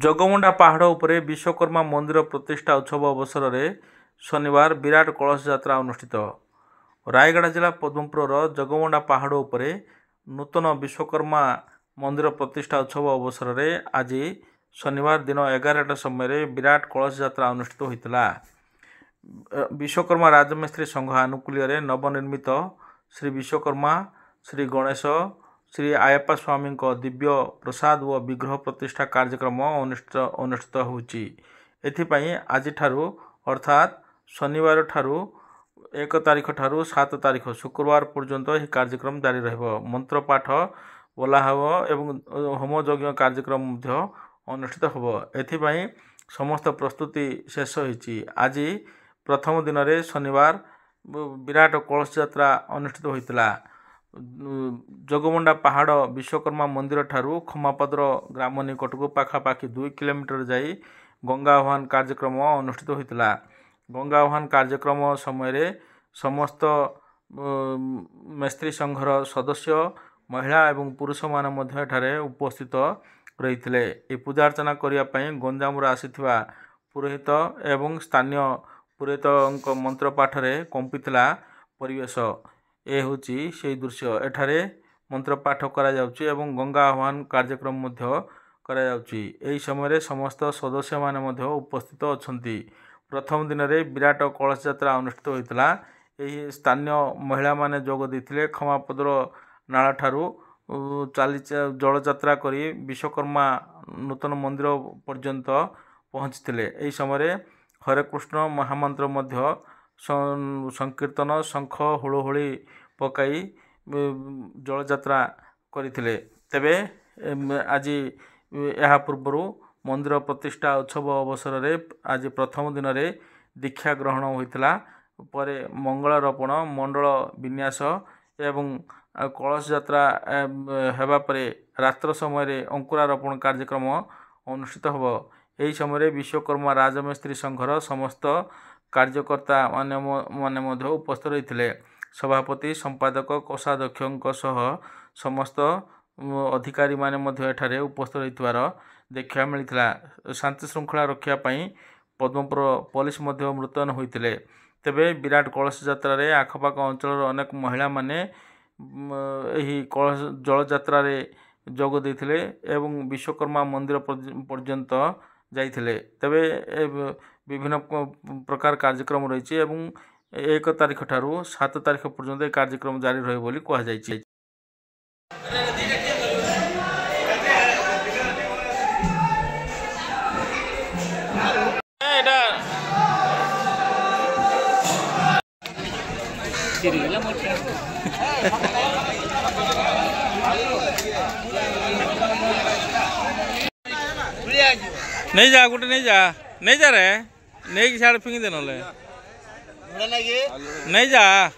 जगमुंडा पहाड़ उपरे विश्वकर्मा मंदिर प्रतिष्ठा उत्सव अवसर में शनिवार विराट कलश यात्रा अनुष्ठित। रायगढ़ जिला पद्मपुर जगमुंडा पहाड़ उपरे नूतन विश्वकर्मा मंदिर प्रतिष्ठा उत्सव अवसर में आज शनिवार दिन 11टा समय विराट कलश यात्रा अनुष्ठित होता। विश्वकर्मा राजमिस्त्री संघ आनुकूल्य नवनिर्मित श्री विश्वकर्मा, श्री गणेश, श्री आयप्पा स्वामी दिव्य प्रसाद व विग्रह प्रतिष्ठा कार्यक्रम अनुष्ठित होउछि। एथिपाई आज अर्थात शनिवार ठारू 1 तारिख ठारू 7 तारिख शुक्रवार पर्यंत यह कार्यक्रम जारी रहिबो। मंत्र पाठ बोला हबो एवं होम यज्ञ कार्यक्रम अनुष्ठित होबो। एथिपाई समस्त प्रस्तुति शेष होइछि। आज प्रथम दिन रे शनिवार विराट कलश यात्रा अनुष्ठित होइतला। जगमुंडा पहाड़ विश्वकर्मा मंदिर ठारू खमापद्र ग्राम निकट को पाखापाखि 2 किलोमीटर जाई गंगा आह्वान कार्यक्रम अनुष्ठित होता। गंगा आह्वान कार्यक्रम समय समस्त मैत्री संघर सदस्य महिला एवं पुरुष माने उपस्थित रही थे। पूजा अर्चना करने गंजाम आसीथिबा पुरोहित एवं स्थानीय पुरोहित मंत्र पाठ रे कंपितला परिवेश। ए होची से दृश्य। एठारे मंत्र पाठ करा जाउची एवं गंगा आह्वान कार्यक्रम मध्य करा जाउची। एही समय समस्त सदस्य माने मध्य उपस्थित अछंती। प्रथम दिन रे विराट कलश यात्रा अनुष्ठित होइतला। एही स्थानीय महिला माने जोग दैथिले। खमापद्र नाला ठारू चाली जल यात्रा करी विश्वकर्मा नूतन मंदिर पर्यंत पहुंचथिले। एही समय हरे कृष्ण महामंत्र मध्य संकीर्तन शंख हुलहुली पकाई जल यात्रा करथिले। तेबे आज यह पूर्व मंदिर प्रतिष्ठा उत्सव अवसर में आज प्रथम दिन रे दीक्षा ग्रहण होइतला। परे मंगलारोपण मंडल विन्यास एवं कलश यात्रा हेबा परे रात्र समय अंकुरारोपण कार्यक्रम अनुष्ठित होबो। एही समय विश्वकर्मा राजमिस्त्री संघर समस्त कार्यकर्ता माने मध्य उपस्थित रही। सभापति संपादक कोषाध्यक्ष सह समस्त अधिकारी माने मध्य एठारे उपस्थित रहितवार देखा मिलता। शांति श्रृंखला रक्षा पाई पद्मपुर पुलिस मध्य मुतयन होइतिले। तेबे विराट कलश यात्रा रे आखपाख अंचल अनेक महिला माने एही कलश जल यात्रा रे जोग दैथिले एवं विश्वकर्मा मंदिर पर्यंत जाइथिले। तेबे विभिन्न प्रकार कार्यक्रम रही एवं 1 तारिख ठारू 7 तारिख पर्यंत कार्यक्रम जारी रहे बोली कहा जाइछि। नहीं जा गोटे नहीं जा रे नहीं कि साड़ फिंगी दे नले नहीं जा।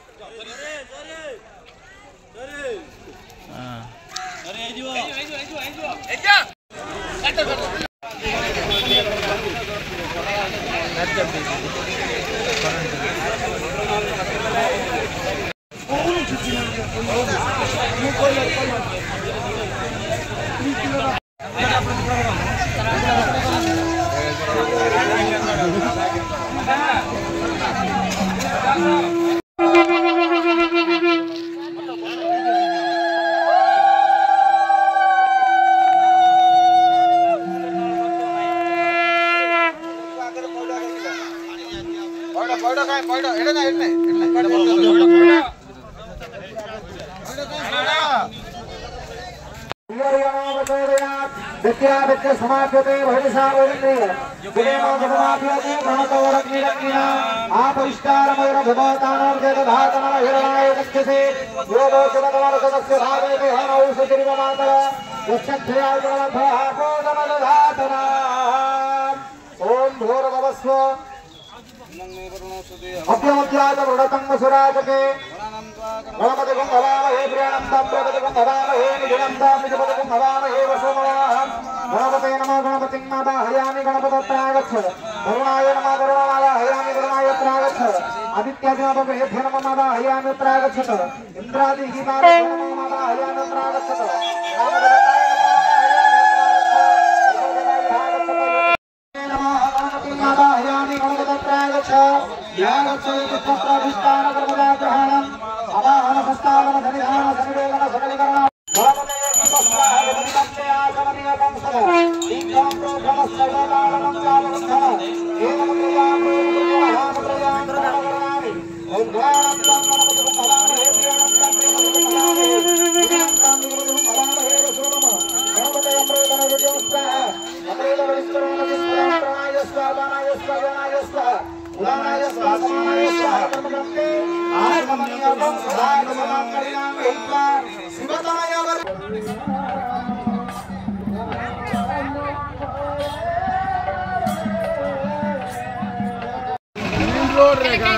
समाप्यते भविष्यावृत्तिः दिनेनो जगमाप्यते प्रणतोरग्निरग्निना आपरिष्कारमयरभवतानोर्जगधातनः हिरणाय गच्छसे योगो सुगतमरसदस्य भावे विहनौ सुतिरिवमातर यक्षक्षयाल्गणमध्वहाकोदमदधातना ॐ भूर्भुवस्व मध्यमध्याय वृणतंग सुराजके गणपति हवामहे प्रियनंदं प्रपति हवामहे निजनंदं निजपति हवामहे वसुमोहं गणपते नमो गणपतिं नमामि गणपतत्रागच्छ वरुणाय नमः वरुणाय वरुणाय त्रागच्छ आदित्यादिनमभ्येभ्यो नमः नमामि त्रागच्छ इंद्रादिहि नमो नमामि त्रागच्छ रामदेवाय नमः रोड रहेगा